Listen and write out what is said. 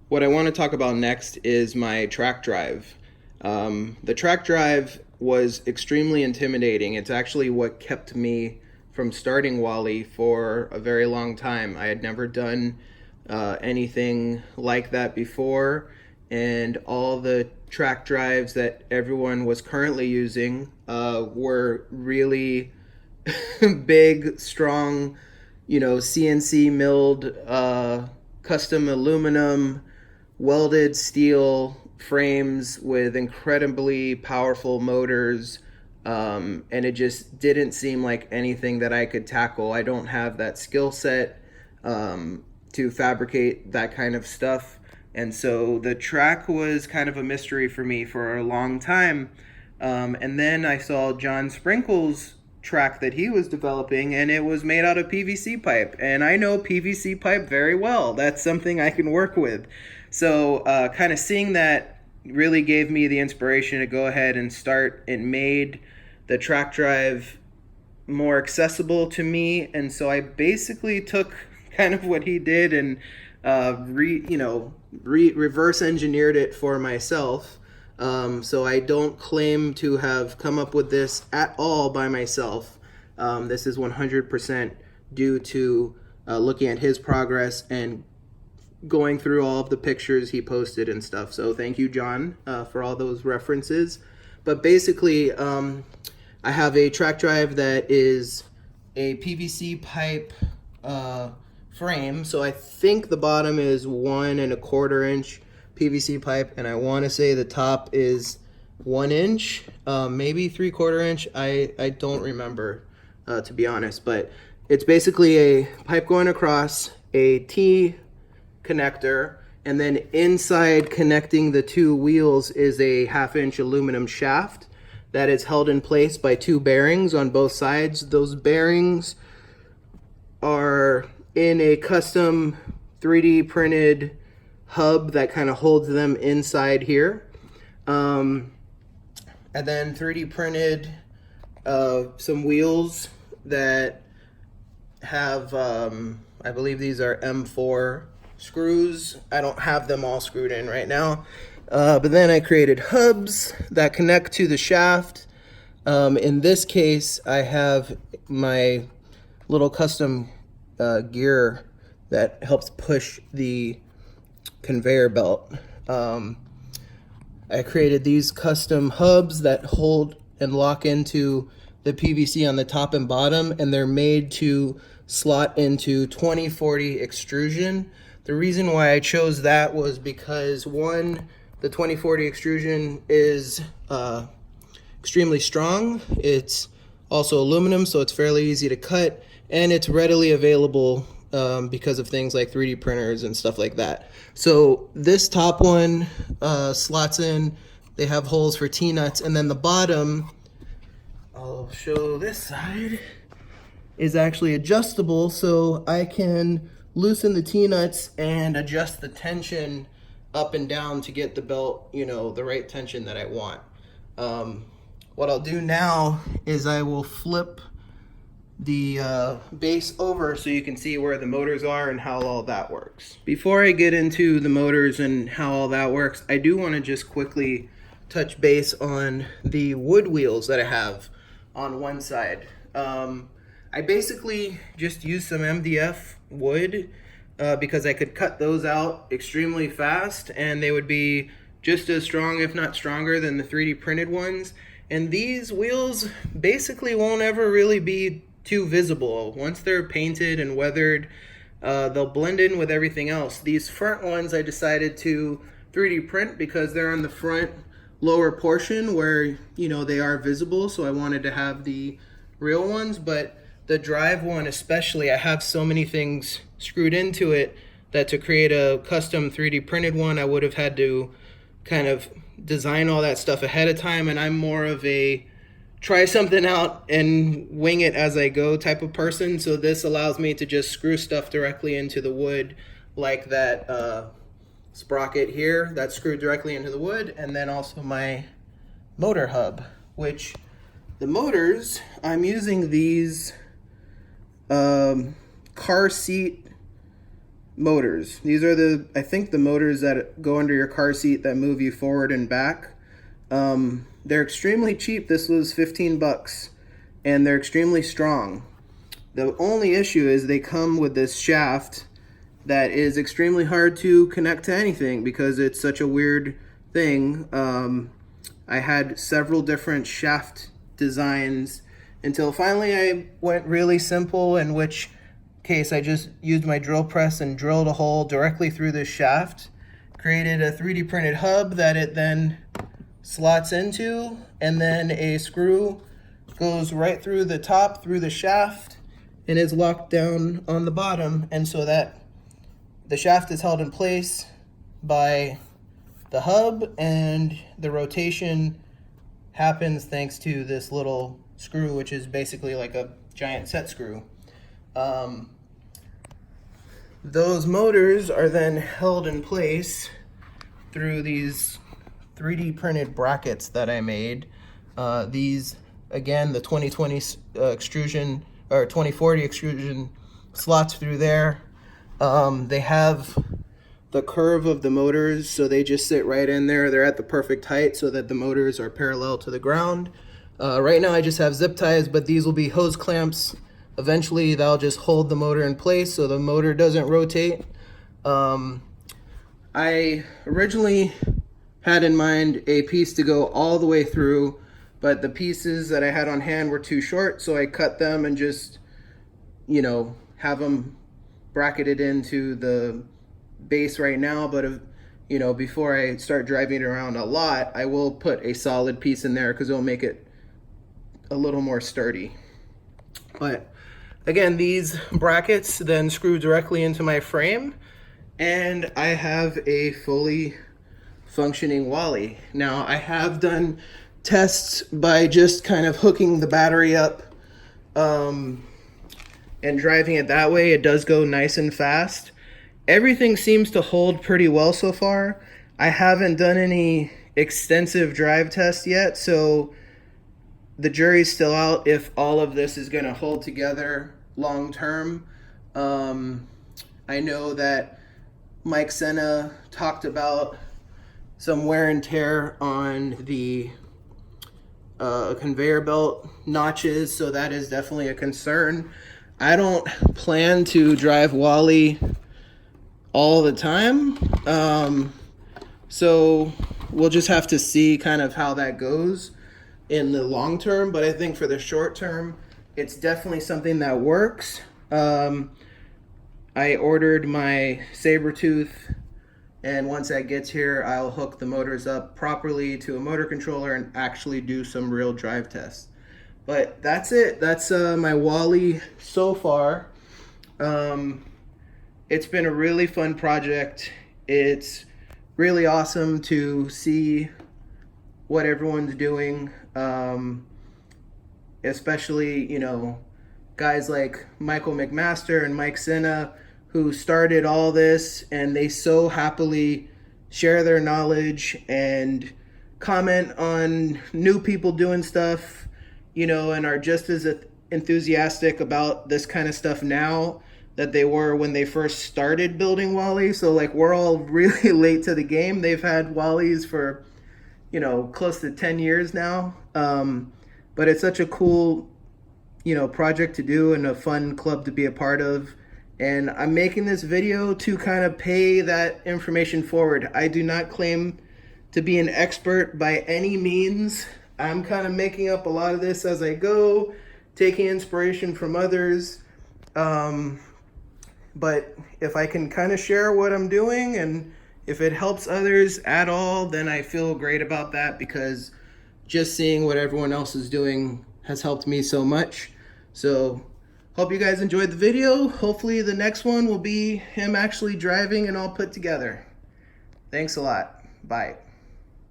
What I want to talk about next is my track drive. The track drive was extremely intimidating. It's actually what kept me from starting Wally for a very long time. I had never done anything like that before, and all the track drives that everyone was currently using were really big, strong, CNC milled, custom aluminum, welded steel frames with incredibly powerful motors. And it just didn't seem like anything that I could tackle. I don't have that skill set to fabricate that kind of stuff. And so the track was kind of a mystery for me for a long time. And then I saw John Sprinkle's track that he was developing, and it was made out of PVC pipe. And I know PVC pipe very well. That's something I can work with. So kind of seeing that really gave me the inspiration to go ahead and start. It made the track drive more accessible to me, and so I basically took kind of what he did and reverse engineered it for myself. So I don't claim to have come up with this at all by myself. This is 100% due to looking at his progress and going through all of the pictures he posted and stuff. So thank you, John, for all those references. But basically, I have a track drive that is a PVC pipe frame. So I think the bottom is 1.25 inch PVC pipe, and I want to say the top is 1 inch, maybe 3/4 inch. I don't remember, to be honest, but it's basically a pipe going across a T connector, and then inside connecting the two wheels is a 1/2 inch aluminum shaft that is held in place by two bearings on both sides. Those bearings are in a custom 3D printed hub that kind of holds them inside here. And then 3D printed some wheels that have, I believe these are M4 screws. I don't have them all screwed in right now. But then I created hubs that connect to the shaft. In this case, I have my little custom gear that helps push the conveyor belt. I created these custom hubs that hold and lock into the PVC on the top and bottom, and they're made to slot into 2040 extrusion. The reason why I chose that was because, one, the 2040 extrusion is extremely strong. It's also aluminum, so it's fairly easy to cut, and it's readily available because of things like 3D printers and stuff like that. So this top one slots in. They have holes for T-nuts, and then the bottom, I'll show this side, is actually adjustable, so I can loosen the T-nuts and adjust the tension up and down to get the belt, the right tension that I want. What I'll do now is I will flip the base over so you can see where the motors are and how all that works. Before I get into the motors and how all that works, I do want to just quickly touch base on the wood wheels that I have on one side. I basically just used some MDF wood because I could cut those out extremely fast, and they would be just as strong, if not stronger, than the 3D printed ones. And these wheels basically won't ever really be too visible. Once they're painted and weathered, they'll blend in with everything else. These front ones I decided to 3D print because they're on the front lower portion where they are visible, so I wanted to have the real ones. But the drive one especially, I have so many things screwed into it that to create a custom 3D printed one, I would have had to kind of design all that stuff ahead of time, and I'm more of a try something out and wing it as I go type of person. So this allows me to just screw stuff directly into the wood, like that sprocket here that's screwed directly into the wood, and then also my motor hub, which the motors, I'm using these car seat motors. These are I think the motors that go under your car seat that move you forward and back. They're extremely cheap. This was 15 bucks, and they're extremely strong. The only issue is they come with this shaft that is extremely hard to connect to anything because it's such a weird thing. I had several different shaft designs until finally I went really simple, in which case I just used my drill press and drilled a hole directly through this shaft, created a 3D printed hub that it then slots into, and then a screw goes right through the top, through the shaft, and is locked down on the bottom, and so that the shaft is held in place by the hub, and the rotation happens thanks to this little screw, which is basically like a giant set screw. Those motors are then held in place through these 3D printed brackets that I made. These, again, the 2020 extrusion, or 2040 extrusion slots through there. They have the curve of the motors, so they just sit right in there. They're at the perfect height so that the motors are parallel to the ground. Right now I just have zip ties, but these will be hose clamps. Eventually that'll just hold the motor in place so the motor doesn't rotate. I originally had in mind a piece to go all the way through, but the pieces that I had on hand were too short, so I cut them and just, have them bracketed into the base right now. But before I start driving it around a lot, I will put a solid piece in there because it'll make it a little more sturdy. But again, these brackets then screw directly into my frame, and I have a fully functioning Wally. Now, I have done tests by just kind of hooking the battery up and driving it that way. It does go nice and fast. Everything seems to hold pretty well so far. I haven't done any extensive drive tests yet, so the jury's still out if all of this is going to hold together long term. I know that Mike Senna talked about some wear and tear on the conveyor belt notches, so that is definitely a concern. I don't plan to drive Wally all the time, so we'll just have to see kind of how that goes in the long term. But I think for the short term, it's definitely something that works. I ordered my Sabertooth, and once that gets here, I'll hook the motors up properly to a motor controller and actually do some real drive tests. But that's it. That's my Wally so far. It's been a really fun project. It's really awesome to see what everyone's doing, especially, guys like Michael McMaster and Mike Senna, who started all this, and they so happily share their knowledge and comment on new people doing stuff, and are just as enthusiastic about this kind of stuff now that they were when they first started building Wally. So we're all really late to the game. They've had Wallies for, close to 10 years now. But it's such a cool, project to do and a fun club to be a part of. And I'm making this video to kind of pay that information forward. I do not claim to be an expert by any means. I'm kind of making up a lot of this as I go, taking inspiration from others. But if I can kind of share what I'm doing, and if it helps others at all, then I feel great about that, because just seeing what everyone else is doing has helped me so much. So hope you guys enjoyed the video. Hopefully the next one will be him actually driving and all put together. Thanks a lot. Bye.